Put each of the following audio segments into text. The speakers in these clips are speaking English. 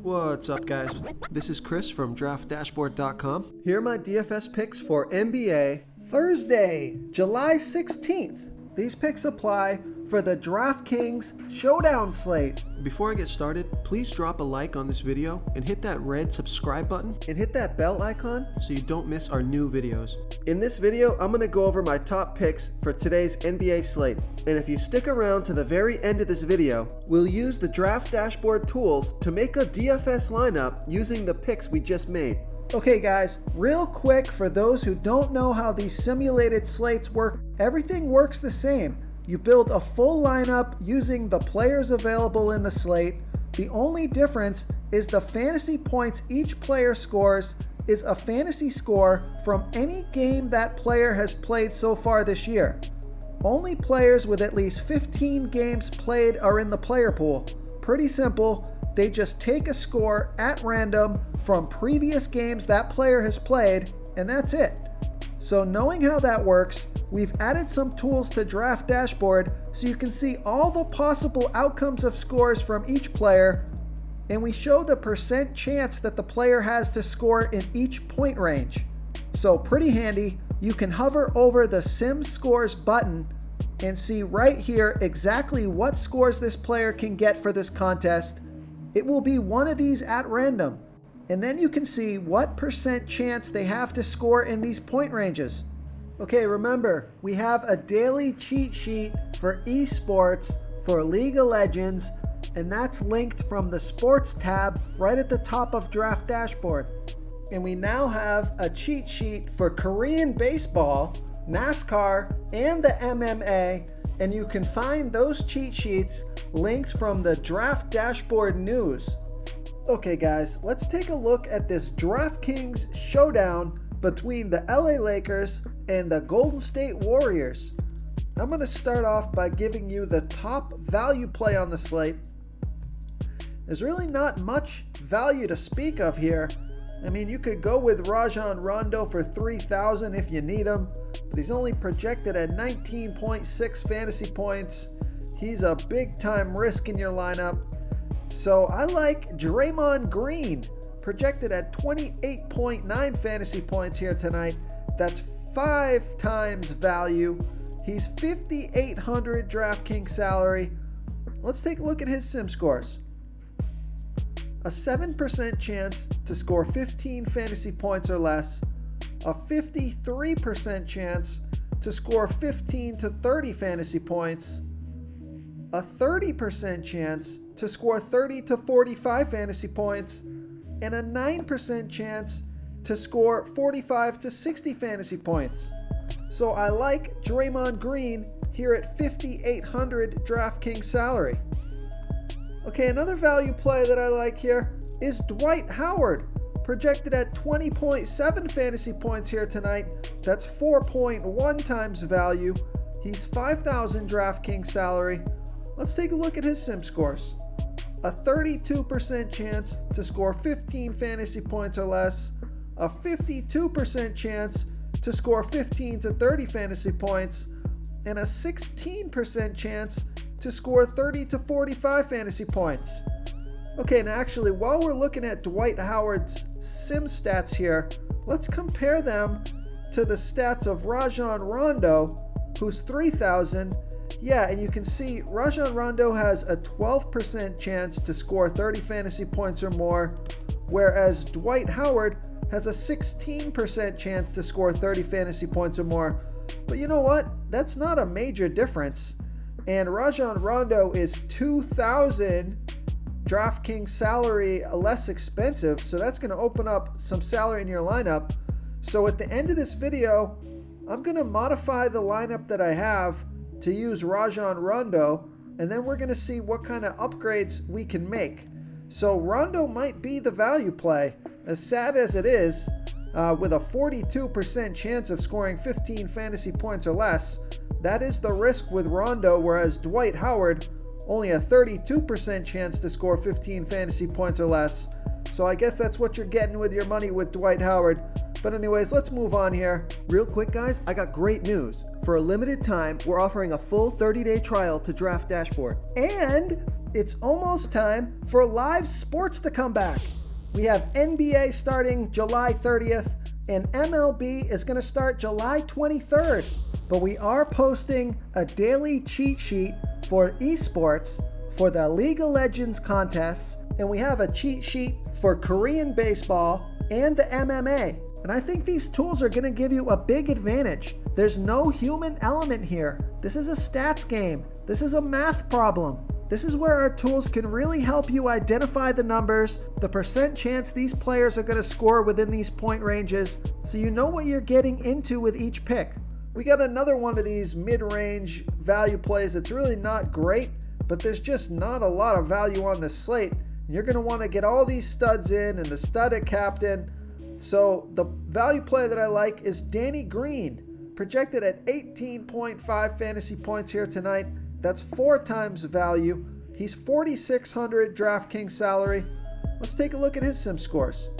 What's up, guys? This is Chris from DraftDashboard.com. Here are my DFS picks for NBA Thursday, July 16th. These picks apply for the DraftKings Showdown slate. Before I get started, please drop a like on this video and hit that red subscribe button and hit that bell icon so you don't miss our new videos. In this video, I'm going to go over my top picks for today's NBA slate. And if you stick around to the very end of this video, we'll use the Draft Dashboard tools to make a DFS lineup using the picks we just made. Okay guys, real quick for those who don't know how these simulated slates work, everything works the same. You build a full lineup using the players available in the slate. The only difference is the fantasy points each player scores is a fantasy score from any game that player has played so far this year. Only players with at least 15 games played are in the player pool. Pretty simple. They just take a score at random from previous games that player has played, and that's it. So knowing how that works, we've added some tools to Draft Dashboard so you can see all the possible outcomes of scores from each player, and we show the percent chance that the player has to score in each point range. So pretty handy. You can hover over the Sim Scores button and see right here exactly what scores this player can get for this contest. It will be one of these at random. And then you can see what percent chance they have to score in these point ranges. Okay, remember, we have a daily cheat sheet for esports for League of Legends, and that's linked from the Sports tab right at the top of Draft Dashboard. And we now have a cheat sheet for Korean baseball, NASCAR, and the MMA, and you can find those cheat sheets linked from the Draft Dashboard news. Okay guys, let's take a look at this DraftKings showdown between the LA Lakers and the Golden State Warriors. I'm going to start off by giving you the top value play on the slate. There's really not much value to speak of here. I mean, you could go with Rajon Rondo for $3,000 if you need him, but he's only projected at 19.6 fantasy points. He's a big time risk in your lineup. So I like Draymond Green, projected at 28.9 fantasy points here tonight. That's 5 times value. He's 5,800 DraftKings salary. Let's take a look at his sim scores. A 7% chance to score 15 fantasy points or less. A 53% chance to score 15 to 30 fantasy points. A 30% chance to score 30 to 45 fantasy points, and a 9% chance to score 45 to 60 fantasy points. So I like Draymond Green here at 5,800 DraftKings salary. Okay, another value play that I like here is Dwight Howard, projected at 20.7 fantasy points here tonight. That's 4.1 times value. He's 5,000 DraftKings salary. Let's take a look at his sim scores. A 32% chance to score 15 fantasy points or less. A 52% chance to score 15 to 30 fantasy points. And a 16% chance to score 30 to 45 fantasy points. Okay, now actually, while we're looking at Dwight Howard's sim stats here, let's compare them to the stats of Rajon Rondo, who's 3,000. Yeah, and you can see Rajon Rondo has a 12% chance to score 30 fantasy points or more, whereas Dwight Howard has a 16% chance to score 30 fantasy points or more. But you know what? That's not a major difference. And Rajon Rondo is 2,000 DraftKings salary less expensive, so that's going to open up some salary in your lineup. So at the end of this video, I'm going to modify the lineup that I have to use Rajon Rondo, and then we're going to see what kind of upgrades we can make. So Rondo might be the value play, as sad as it is, with a 42% chance of scoring 15 fantasy points or less. That is the risk with Rondo, whereas Dwight Howard, only a 32% chance to score 15 fantasy points or less. So I guess that's what you're getting with your money with Dwight Howard. But anyways, let's move on here. Real quick, guys, I got great news. For a limited time, we're offering a full 30-day trial to Draft Dashboard. And it's almost time for live sports to come back. We have NBA starting July 30th, and MLB is going to start July 23rd. But we are posting a daily cheat sheet for esports for the League of Legends contests, and we have a cheat sheet for Korean baseball and the MMA. And I think these tools are going to give you a big advantage. There's no human element here. This is a stats game. This is a math problem. This is where our tools can really help you identify the numbers, the percent chance these players are going to score within these point ranges, so you know what you're getting into with each pick. We got another one of these mid-range value plays that's really not great, but there's just not a lot of value on this slate. You're going to want to get all these studs in and the stud at captain. So the value play that I like is Danny Green, projected at 18.5 fantasy points here tonight. That's 4 times value. He's 4,600 DraftKings salary. Let's take a look at his sim scores.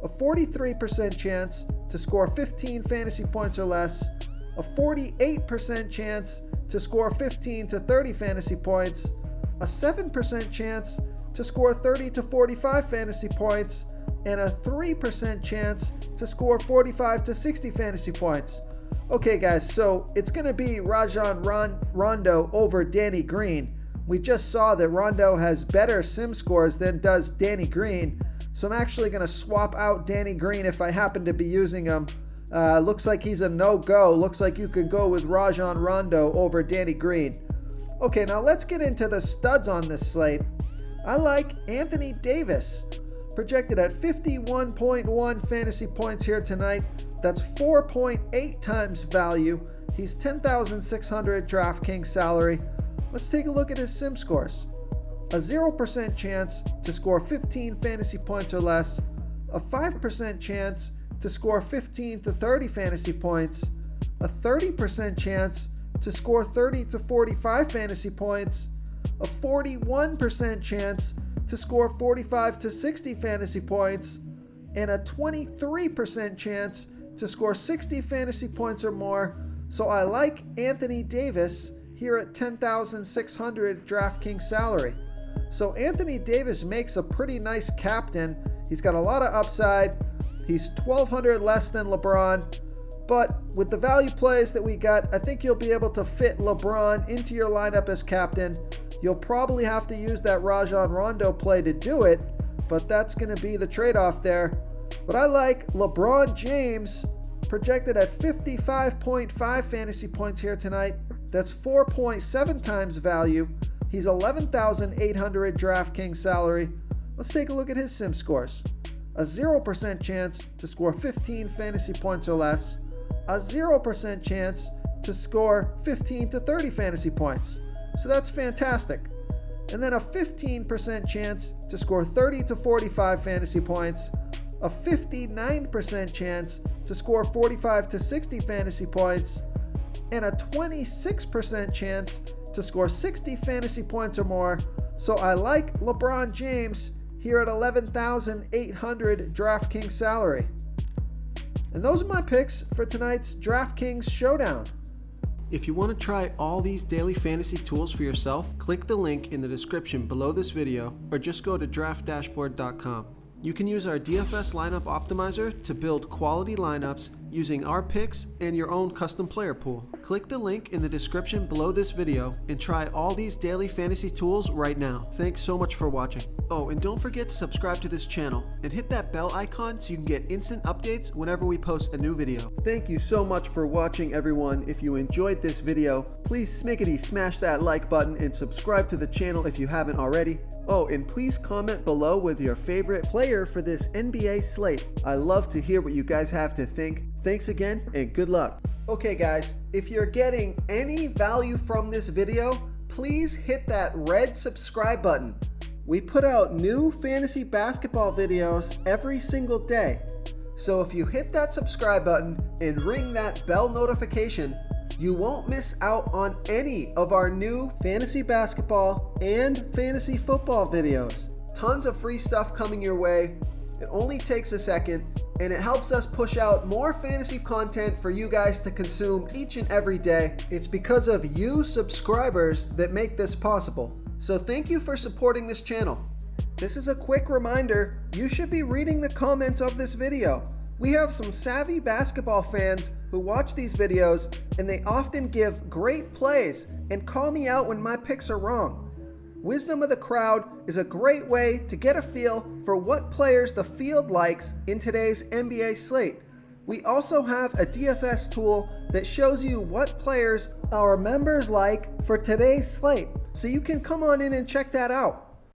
A 43% chance to score 15 fantasy points or less. A 48% chance to score 15 to 30 fantasy points. A 7% chance to score 30 to 45 fantasy points. And a 3% chance to score 45 to 60 fantasy points. Okay guys, so it's going to be Rajon Rondo over Danny Green. We just saw that Rondo has better sim scores than does Danny Green. So I'm actually going to swap out Danny Green if I happen to be using him. Looks like he's a no-go. Looks like you could go with Rajon Rondo over Danny Green. Okay, now let's get into the studs on this slate. I like Anthony Davis, projected at 51.1 fantasy points here tonight. That's 4.8 times value. He's 10,600 DraftKings salary. Let's take a look at his sim scores. A 0% chance to score 15 fantasy points or less. A 5% chance to score 15 to 30 fantasy points. A 30% chance to score 30 to 45 fantasy points. A 41% chance to score 45 to 60 fantasy points. And a 23% chance to score 60 fantasy points or more. So I like Anthony Davis here at 10,600 DraftKings salary. So Anthony Davis makes a pretty nice captain. He's got a lot of upside. He's 1,200 less than LeBron. But with the value plays that we got, I think you'll be able to fit LeBron into your lineup as captain. You'll probably have to use that Rajon Rondo play to do it, but that's going to be the trade-off there. But I like LeBron James, projected at 55.5 fantasy points here tonight. That's 4.7 times value. He's 11,800 DraftKings salary. Let's take a look at his sim scores. A 0% chance to score 15 fantasy points or less. A 0% chance to score 15 to 30 fantasy points. So that's fantastic. And then a 15% chance to score 30 to 45 fantasy points. A 59% chance to score 45 to 60 fantasy points, and a 26% chance to score 60 fantasy points or more. So I like LeBron James here at 11,800 DraftKings salary. And those are my picks for tonight's DraftKings Showdown. If you want to try all these daily fantasy tools for yourself, click the link in the description below this video or just go to draftdashboard.com. You can use our DFS lineup optimizer to build quality lineups using our picks and your own custom player pool. Click the link in the description below this video and try all these daily fantasy tools right now. Thanks so much for watching. Oh, and don't forget to subscribe to this channel and hit that bell icon so you can get instant updates whenever we post a new video. Thank you so much for watching, everyone. If you enjoyed this video, please smickety smash that like button and subscribe to the channel if you haven't already. Oh, and please comment below with your favorite player for this NBA slate. I love to hear what you guys have to think. Thanks again and good luck. Okay guys, if you're getting any value from this video, please hit that red subscribe button. We put out new fantasy basketball videos every single day. So if you hit that subscribe button and ring that bell notification, you won't miss out on any of our new fantasy basketball and fantasy football videos. Tons of free stuff coming your way. It only takes a second, and it helps us push out more fantasy content for you guys to consume each and every day. It's because of you subscribers that make this possible. So thank you for supporting this channel. This is a quick reminder, you should be reading the comments of this video. We have some savvy basketball fans who watch these videos, and they often give great plays and call me out when my picks are wrong. Wisdom of the crowd is a great way to get a feel for what players the field likes in today's NBA slate. We also have a DFS tool that shows you what players our members like for today's slate, so you can come on in and check that out.